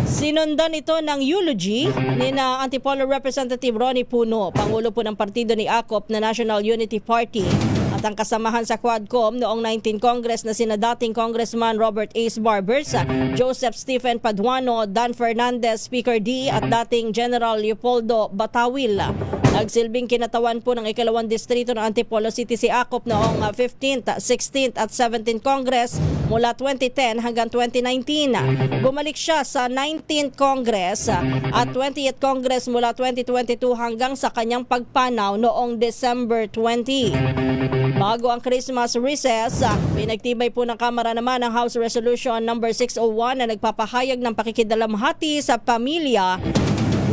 Speaker 3: Sinundan ito ng eulogy ni na Antipolo Representative Ronnie Puno, Pangulo po ng partido ni ACOP na National Unity Party, at ang kasamahan sa Quadcom noong 19 Congress na sina dating Congressman Robert Ace Barbers, Joseph Stephen Paduano, Dan Fernandez, Speaker D at dating General Leopoldo Batawil. Nagsilbing kinatawan po ng ikalawang distrito ng Antipolo City si ACOP noong 15th, 16th at 17th Congress mula 2010 hanggang 2019. Bumalik siya sa 19th Congress at 20th Congress mula 2022 hanggang sa kanyang pagpanaw noong December 20. Bago ang Christmas recess, pinagtibay po ng Kamara naman ang House Resolution number 601 na nagpapahayag ng pakikidalamhati sa pamilya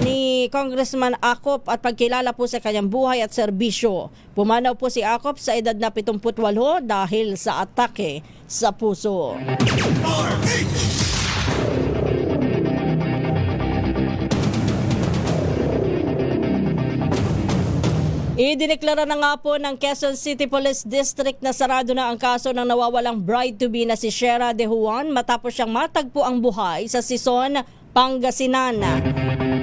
Speaker 3: ni ni Congressman Acop at pagkilala po sa kanyang buhay at serbisyo. Pumanaw po si Acop sa edad na 78 dahil sa atake sa puso. Idineklara na nga po ng Quezon City Police District na sarado na ang kaso ng nawawalang bride-to-be na si Shera De Juan matapos siyang matagpo ang buhay sa Sison, Pangasinan.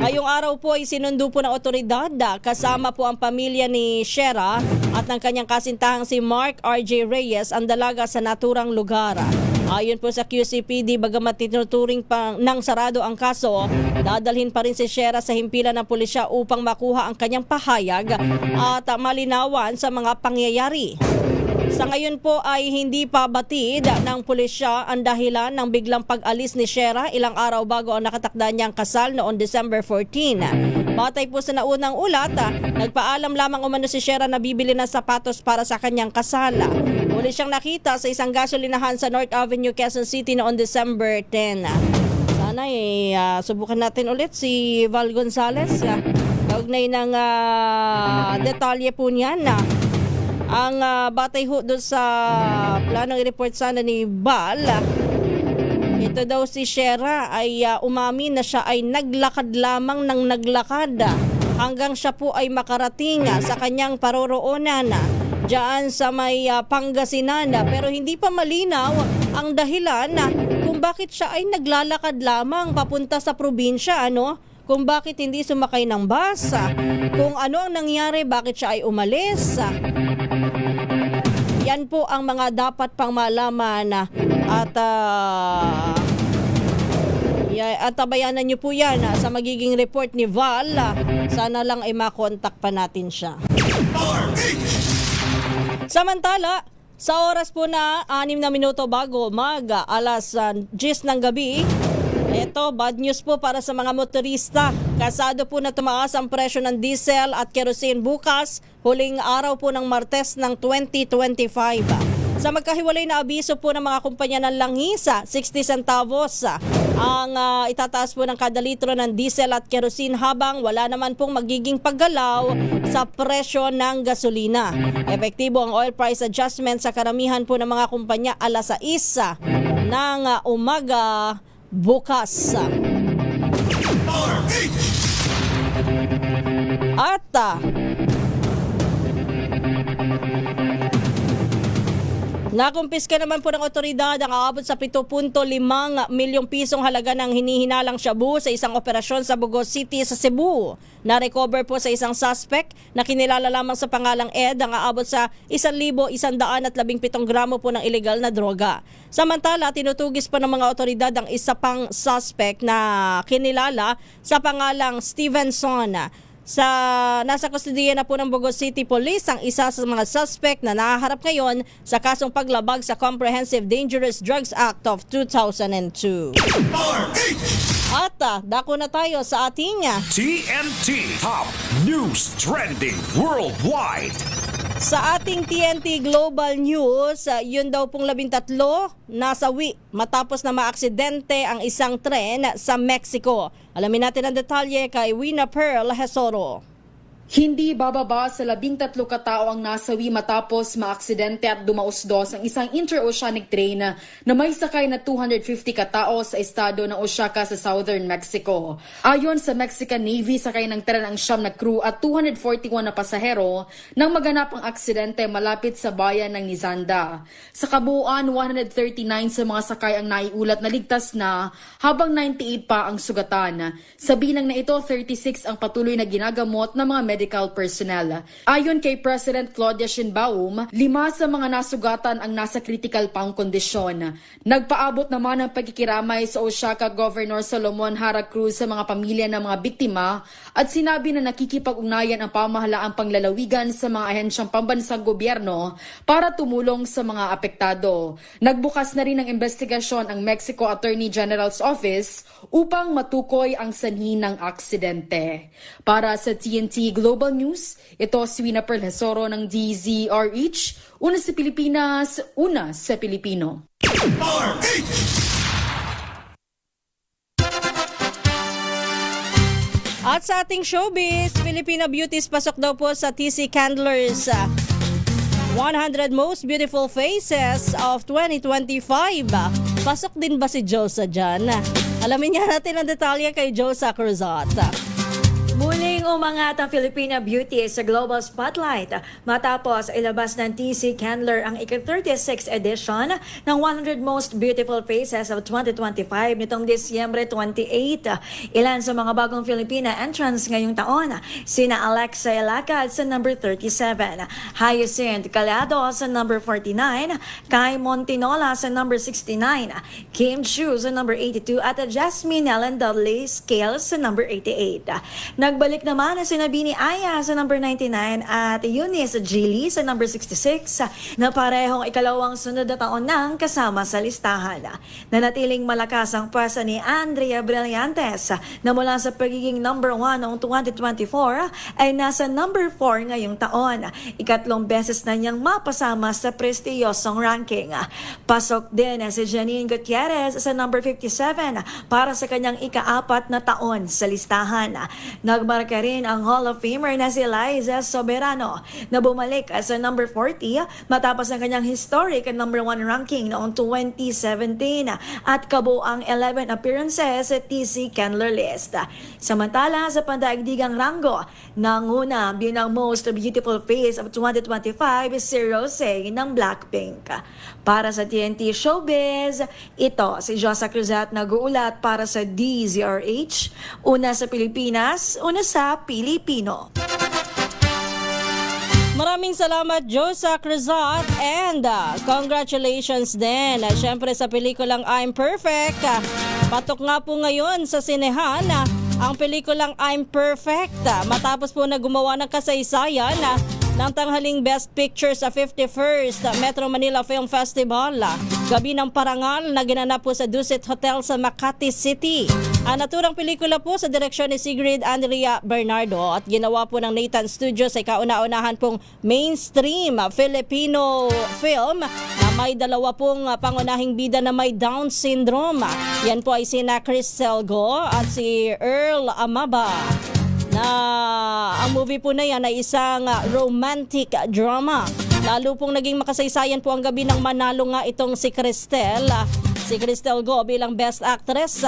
Speaker 3: Ngayong araw po ay sinundo po ng otoridad kasama po ang pamilya ni Shera at ng kanyang kasintahang si Mark R.J. Reyes ang dalaga sa naturang lugar. Ayon po sa QCPD, bagamat tinuturing pa ng sarado ang kaso, dadalhin pa rin si Shera sa himpilan ng pulisya upang makuha ang kanyang pahayag at malinawan sa mga pangyayari. Sa ngayon po ay hindi pa batid ng pulisya ang dahilan ng biglang pag-alis ni Shera ilang araw bago ang nakatakda niyang kasal noong December 14. Batay po sa naunang ulat, nagpaalam lamang umano si Shera na bibili ng sapatos para sa kanyang kasal. Muli siyang nakita sa isang gasolinahan sa North Avenue, Quezon City noong December 10. Sana subukan natin ulit si Val Gonzales. Kaugnay ng detalye po niyan ang batay ho doon sa planong i-report sana ni Val. Ito daw si Shera ay umamin na siya ay naglakad lamang ng naglakad hanggang siya po ay makarating sa kanyang paroroonan diyan sa may Pangasinan, pero hindi pa malinaw ang dahilan kung bakit siya ay naglalakad lamang papunta sa probinsya, kung bakit hindi sumakay ng bus, kung ano ang nangyari, bakit siya ay umalis. Yan po ang mga dapat pang malaman at tabayanan nyo po yan sa magiging report ni Val. Sana lang ay makontak pa natin siya. Samantala, sa oras po na 6 na minuto bago alas 10 ng gabi, ito, bad news po para sa mga motorista. Kasado po na tumaas ang presyo ng diesel at kerosene bukas, huling araw po ng Martes ng 2025. Sa magkahiwalay na abiso po ng mga kumpanya ng langis, 60 centavos ang itataas po ng kada litro ng diesel at kerosene habang wala naman pong magiging paggalaw sa presyo ng gasolina. Epektibo ang oil price adjustment sa karamihan po ng mga kumpanya alas 6 ng umaga bukas. At nakumpiska naman po ng otoridad ang aabot sa 7.5 milyong pisong halaga ng hinihinalang shabu sa isang operasyon sa Bugos City sa Cebu. Na-recover po sa isang suspect na kinilala lamang sa pangalang Ed ang aabot sa 1,117 gramo po ng illegal na droga. Samantala, tinutugis pa ng mga otoridad ang isa pang suspect na kinilala sa pangalang Stevenson. Nasa kustodiya na po ng Bugos City Police ang isa sa mga suspect na nahaharap ngayon sa kasong paglabag sa Comprehensive Dangerous Drugs Act of 2002. At dako na tayo sa ating
Speaker 17: TNT Top News Trending Worldwide.
Speaker 3: Sa ating TNT Global News, yun daw pong 13 nasawi matapos na maaksidente ang isang tren sa Mexico. Alamin natin ang detalye kay Wina Pearl Hesoro.
Speaker 18: Hindi bababa sa 13 katao ang nasawi matapos maaksidente at dumausdos ang isang interoceanic train na may sakay na 250 katao sa estado ng Oaxaca sa southern Mexico. Ayon sa Mexican Navy, sakay ng tren ang 9 na crew at 241 na pasahero nang maganap ang aksidente malapit sa bayan ng Nizanda. Sa kabuuan, 139 sa mga sakay ang naiulat na ligtas na habang 98 pa ang sugatan. Sa bilang na ito, 36 ang patuloy na ginagamot ng mga medical personnel. Ayon kay President Claudia Sheinbaum, 5 sa mga nasugatan ang nasa critical pang kondisyon. Nagpaabot naman ng pagkikiramay sa Oaxaca Governor Solomon Jara Cruz sa mga pamilya ng mga biktima at sinabi na nakikipag-ugnayan ang pamahalaang panglalawigan sa mga ahensyang pambansang gobyerno para tumulong sa mga apektado. Nagbukas na rin ng investigasyon ang Mexico Attorney General's Office upang matukoy ang sanhi ng aksidente. Para sa TNT Global News, ito si Wina Pearl Hesoro ng DZRH, una sa Pilipinas, una sa Pilipino.
Speaker 3: At sa ating showbiz, Filipina beauties pasok daw po sa TC Candler's 100 Most Beautiful Faces of 2025. Pasok din ba si Josa dyan? Alamin niya natin ang detalye kay Josa Cruzat.
Speaker 19: Muling umangat ang Filipina Beauty sa Global Spotlight matapos ilabas ng TC Candler ang ika-36th edition ng 100 Most Beautiful Faces of 2025 nitong Disyembre 28. Ilan sa mga bagong Filipina entrants ngayong taon, sina Alexa Elacad sa number 37, Hyacinth Calado sa number 49, Kai Montinola sa number 69, Kim Chu sa number 82 at Jasmine Ellen Dudley Scales sa number 88. Nagbalik naman ang sinabi ni Aya sa number 99 at Eunice Gili sa number 66 na parehong ikalawang sunod na taon nang kasama sa listahan. Nanatiling malakas ang pwesa ni Andrea Brillantes na mula sa pagiging number 1 noong 2024 ay nasa number 4 ngayong taon. Ikatlong beses na niyang mapasama sa prestiyosong ranking. Pasok din si Janine Gutierrez sa number 57 para sa kanyang ika-4 na taon sa listahan. Nagmarka rin ang Hall of Famer na si Liza Soberano na bumalik sa number 40 matapos ang kanyang historic number 1 ranking noong 2017 at kabuang 11 appearances sa TC Candler list. Samantala sa pandaigdigang ranggo, nanguna bilang Most Beautiful Face of 2025 si Rosé ng Blackpink. Para sa TNT Showbiz, ito si Josa Cruzat nag-uulat para sa DZRH, una sa Pilipinas, una sa Pilipino.
Speaker 3: Maraming salamat Josa Cruzat and congratulations din syempre sa pelikulang I'm Perfect. Patok nga po ngayon sa sinehan ang pelikulang I'm Perfect matapos po na gumawa ng kasaysayan ng tanghaling Best Picture sa 51st Metro Manila Film Festival. Gabi ng parangal na ginanap po sa Dusit Hotel sa Makati City. Ang naturang pelikula po sa direksyon ni Sigrid Andrea Bernardo at ginawa po ng Nathan Studios ay kauna-unahan pong mainstream Filipino film na may dalawa pong pangunahing bida na may Down syndrome. Yan po ay sina Cristel Go at si Earl Amaba. Na ang movie po na yan ay isang romantic drama. Lalo pong naging makasaysayan po ang gabi ng manalo nga itong si Cristel Go bilang Best Actress.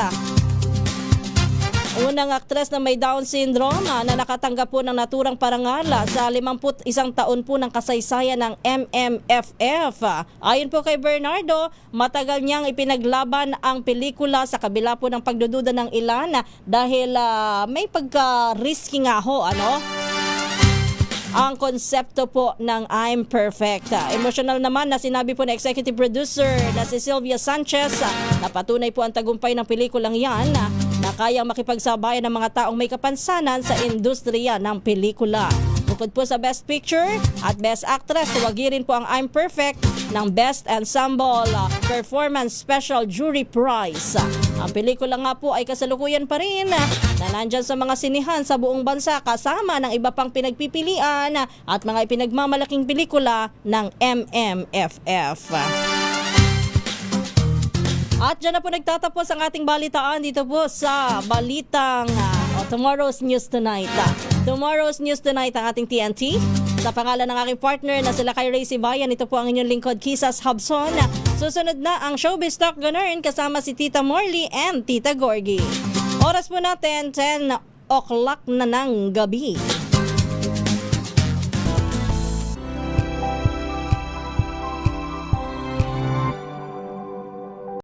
Speaker 3: Unang aktres na may Down syndrome na nakatanggap po ng naturang parangal sa 51 taon po ng kasaysayan ng MMFF. Ayon po kay Bernardo, matagal niyang ipinaglaban ang pelikula sa kabila po ng pagdududa ng ilan dahil may pagka-risky nga ho, ang konsepto po ng I'm Perfect. Emotional naman na sinabi po na executive producer na si Sylvia Sanchez na patunay po ang tagumpay ng pelikulang yan na kayang makipagsabayan ng mga taong may kapansanan sa industriya ng pelikula. Bukod po sa Best Picture at Best Actress, tuwagi rin po ang I'm Perfect ng Best Ensemble Performance Special Jury Prize. Ang pelikula nga po ay kasalukuyan pa rin na nandyan sa mga sinihan sa buong bansa kasama ng iba pang pinagpipilian at mga ipinagmamalaking pelikula ng MMFF. At dyan na po nagtatapos ang ating balitaan dito po sa balitang Tomorrow's News Tonight. Tomorrow's News Tonight ang ating TNT. Sa pangalan ng aking partner na sila kay Ray Sibayan, ito po ang inyong lingkod, Kisas Hobson. Susunod na ang Showbiz Talk Ganern kasama si Tita Morley and Tita Gorgie. Oras po natin, 10 o'clock na ng gabi.